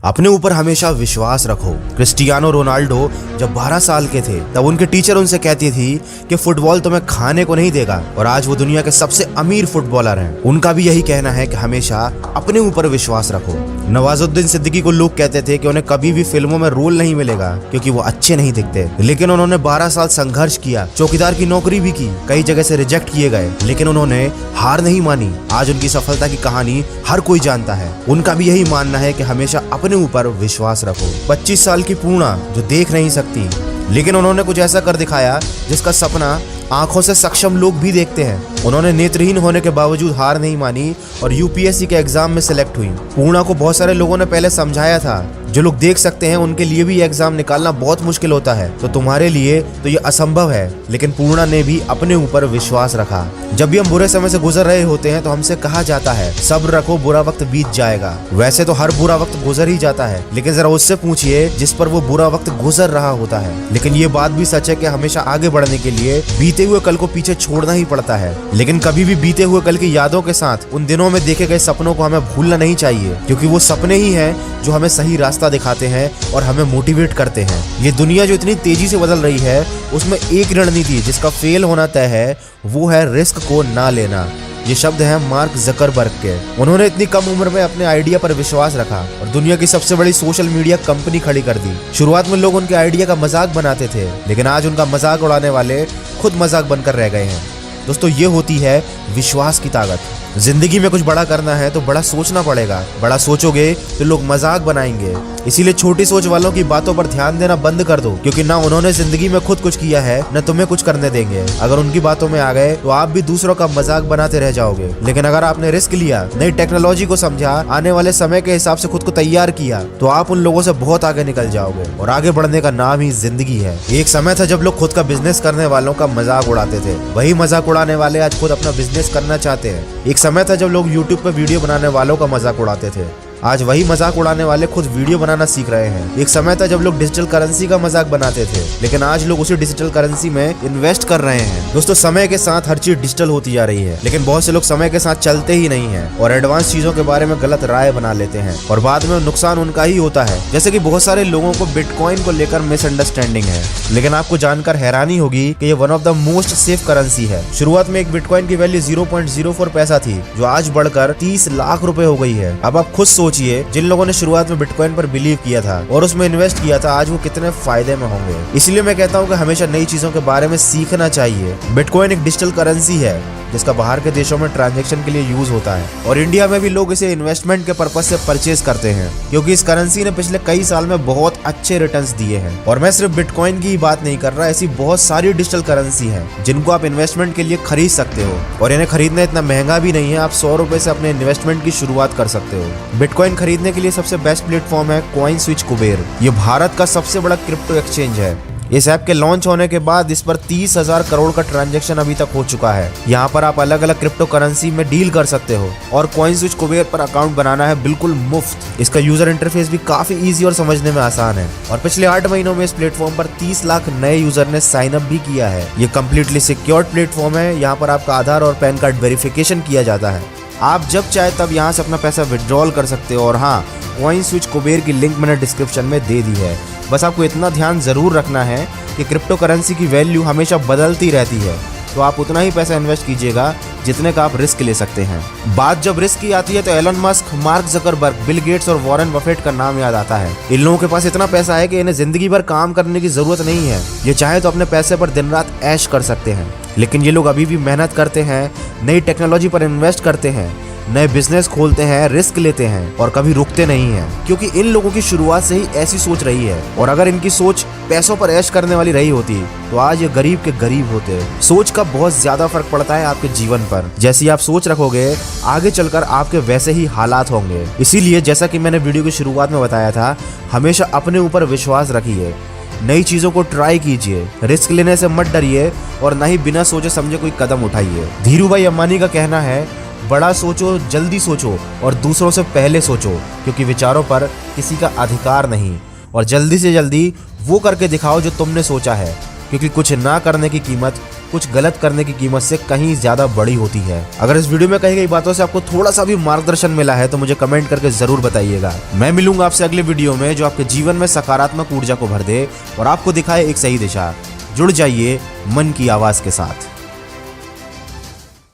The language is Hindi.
अपने ऊपर हमेशा विश्वास रखो। क्रिस्टियानो रोनाल्डो जब 12 साल के थे तब उनके टीचर उनसे कहती थी कि फुटबॉल तुम्हें खाने को नहीं देगा, और आज वो दुनिया के सबसे अमीर फुटबॉलर हैं। उनका भी यही कहना है कि हमेशा अपने ऊपर विश्वास रखो। नवाजुद्दीन सिद्दीकी को लोग कहते थे कि उन्हें कभी भी फिल्मों में रोल नहीं मिलेगा क्योंकि वो अच्छे नहीं दिखते, लेकिन उन्होंने 12 साल संघर्ष किया, चौकीदार की नौकरी भी की, कई जगह से रिजेक्ट किए गए, लेकिन उन्होंने हार नहीं मानी। आज उनकी सफलता की कहानी हर कोई जानता है। उनका भी यही मानना है कि हमेशा अपने ऊपर विश्वास रखो। 25 साल की पूर्णा जो देख नहीं सकती, लेकिन उन्होंने कुछ ऐसा कर दिखाया जिसका सपना आंखों से सक्षम लोग भी देखते हैं। उन्होंने नेत्रहीन होने के बावजूद हार नहीं मानी और यूपीएससी के एग्जाम में सिलेक्ट हुई। पूर्णा को बहुत सारे लोगों ने पहले समझाया था, जो लोग देख सकते हैं उनके लिए भी एग्जाम निकालना बहुत मुश्किल होता है, तो तुम्हारे लिए तो ये असंभव है। लेकिन पूर्णा ने भी अपने ऊपर विश्वास रखा। जब भी हम बुरे समय से गुजर रहे होते हैं तो हमसे कहा जाता है सब्र रखो, बुरा वक्त बीत जाएगा। वैसे तो हर बुरा वक्त गुजर ही जाता है, लेकिन जरा उससे पूछिए जिस पर वो बुरा वक्त गुजर रहा होता है। लेकिन ये बात भी सच है कि हमेशा आगे बढ़ने के लिए बीते हुए कल को पीछे छोड़ना ही पड़ता है। लेकिन कभी भी बीते हुए कल की यादों के साथ उन दिनों में देखे गए सपनों को हमें भूलना नहीं चाहिए, क्योंकि वो सपने ही हैं जो हमें सही रास्ता दिखाते हैं और हमें मोटिवेट करते हैं। ये दुनिया जो इतनी तेजी से बदल रही है, उसमें एक रणनीति जिसका फेल होना तय है, वो है रिस्क को ना लेना। ये शब्द हैं मार्क ज़करबर्ग के। उन्होंने इतनी कम उम्र में अपने आइडिया पर विश्वास रखा और दुनिया की सबसे बड़ी सोशल मीडिया कंपनी खड़ी कर दी। शुरुआत में लोग उनके आइडिया का मजाक बनाते थे, लेकिन आज उनका मजाक उड़ाने वाले खुद मजाक बनकर रह गए हैं। दोस्तों, ये होती है विश्वास की ताकत। जिंदगी में कुछ बड़ा करना है तो बड़ा सोचना पड़ेगा। बड़ा सोचोगे तो लोग मजाक बनाएंगे, इसीलिए छोटी सोच वालों की बातों पर ध्यान देना बंद कर दो, क्योंकि ना उन्होंने जिंदगी में खुद कुछ किया है न तुम्हें कुछ करने देंगे। अगर उनकी बातों में आ गए तो आप भी दूसरों का मजाक बनाते रह जाओगे। लेकिन अगर आपने रिस्क लिया, नई टेक्नोलॉजी को समझा, आने वाले समय के हिसाब से खुद को तैयार किया, तो आप उन लोगों से बहुत आगे निकल जाओगे। और आगे बढ़ने का नाम ही जिंदगी है। एक समय था जब लोग खुद का बिजनेस करने वालों का मजाक उड़ाते थे, वही मजाक उड़ाने वाले आज खुद अपना बिजनेस करना चाहते हैं। एक समय था जब लोग यूट्यूब पर वीडियो बनाने वालों का मजाक उड़ाते थे, आज वही मजाक उड़ाने वाले खुद वीडियो बनाना सीख रहे हैं। एक समय था जब लोग डिजिटल करेंसी का मजाक बनाते थे, लेकिन आज लोग उसी डिजिटल करेंसी में इन्वेस्ट कर रहे हैं। दोस्तों, समय के साथ हर चीज डिजिटल होती जा रही है, लेकिन बहुत से लोग समय के साथ चलते ही नहीं हैं और एडवांस चीजों के बारे में गलत राय बना लेते हैं और बाद में नुकसान उनका ही होता है। जैसे कि बहुत सारे लोगों को बिटकॉइन को लेकर मिसअंडरस्टैंडिंग है, लेकिन आपको जानकर हैरानी होगी कि ये one of the most safe currency है। शुरुआत में एक बिटकॉइन की वैल्यू 0.04 पैसा थी, जो आज बढ़कर 30 लाख रुपए हो गई है। अब आप खुद सोचिए, जिन लोगों ने शुरुआत में बिटकॉइन पर बिलीव किया था और उसमें इन्वेस्ट किया था, आज वो कितने फायदे में होंगे। इसलिए मैं कहता हूँ कि हमेशा नई चीजों के बारे में सीखना चाहिए। बिटकॉइन एक डिजिटल करेंसी है जिसका बाहर के देशों में ट्रांजैक्शन के लिए यूज होता है, और इंडिया में भी लोग इसे इन्वेस्टमेंट के पर्पज से परचेज करते हैं, क्योंकि इस करेंसी ने पिछले कई साल में बहुत अच्छे रिटर्न्स दिए हैं। और मैं सिर्फ बिटकॉइन की ही बात नहीं कर रहा, ऐसी बहुत सारी डिजिटल करेंसी हैं जिनको आप इन्वेस्टमेंट के लिए खरीद सकते हो, और इन्हें खरीदना इतना महंगा भी नहीं है। आप 100 रुपए से अपने इन्वेस्टमेंट की शुरुआत कर सकते हो। बिटकॉइन खरीदने के लिए सबसे बेस्ट प्लेटफॉर्म है कॉइनस्विच कुबेर। ये भारत का सबसे बड़ा क्रिप्टो एक्सचेंज है। इस ऐप के लॉन्च होने के बाद इस पर 30,000 करोड़ का ट्रांजैक्शन अभी तक हो चुका है। यहाँ पर आप अलग अलग क्रिप्टो करेंसी में डील कर सकते हो, और कॉइनस्विच कुबेर पर अकाउंट बनाना है बिल्कुल मुफ्त। इसका यूजर इंटरफेस भी काफी इजी और समझने में आसान है, और पिछले 8 महीनों में इस प्लेटफॉर्म पर 30 लाख नए यूजर ने साइन अप भी किया है। ये कम्प्लीटली सिक्योर्ड प्लेटफॉर्म है। यहाँ पर आपका आधार और पैन कार्ड वेरिफिकेशन किया जाता है। आप जब चाहे तब यहाँ से अपना पैसा विड्रॉल कर सकते हो। और हाँ, कॉइनस्विच कुबेर की लिंक मैंने डिस्क्रिप्शन में दे दी है। बस आपको इतना ध्यान जरूर रखना है कि क्रिप्टो करेंसी की वैल्यू हमेशा बदलती रहती है, तो आप उतना ही पैसा इन्वेस्ट कीजिएगा जितने का आप रिस्क ले सकते हैं। बात जब रिस्क की आती है तो Elon Musk, Mark Zuckerberg, Bill Gates और वॉरेन बफेट का नाम याद आता है। इन लोगों के पास इतना पैसा है कि इन्हें जिंदगी भर काम करने की जरूरत नहीं है। ये चाहे तो अपने पैसे पर दिन रात ऐश कर सकते हैं, लेकिन ये लोग अभी भी मेहनत करते हैं, नई टेक्नोलॉजी पर इन्वेस्ट करते हैं, नए बिजनेस खोलते हैं, रिस्क लेते हैं और कभी रुकते नहीं हैं, क्योंकि इन लोगों की शुरुआत से ही ऐसी सोच रही है। और अगर इनकी सोच पैसों पर ऐश करने वाली रही होती तो आज ये गरीब के गरीब होते। सोच का बहुत ज्यादा फर्क पड़ता है आपके जीवन पर। जैसी आप सोच रखोगे, आगे चलकर आपके वैसे ही हालात होंगे। इसीलिए जैसा कि मैंने वीडियो की शुरुआत में बताया था, हमेशा अपने ऊपर विश्वास रखिए, नई चीजों को ट्राई कीजिए, रिस्क लेने से मत डरिए और न ही बिना सोचे समझे कोई कदम उठाइए। धीरूभाई अंबानी का कहना है, बड़ा सोचो, जल्दी सोचो और दूसरों से पहले सोचो, क्योंकि विचारों पर किसी का अधिकार नहीं। और जल्दी से जल्दी वो करके दिखाओ जो तुमने सोचा है, क्योंकि कुछ ना करने की कीमत कुछ गलत करने की कीमत से कहीं ज्यादा बड़ी होती है। अगर इस वीडियो में कही गई बातों से आपको थोड़ा सा भी मार्गदर्शन मिला है तो मुझे कमेंट करके जरूर बताइएगा। मैं मिलूंगा आपसे अगले वीडियो में जो आपके जीवन में सकारात्मक ऊर्जा को भर दे और आपको दिखाए एक सही दिशा। जुड़ जाइए मन की आवाज के साथ।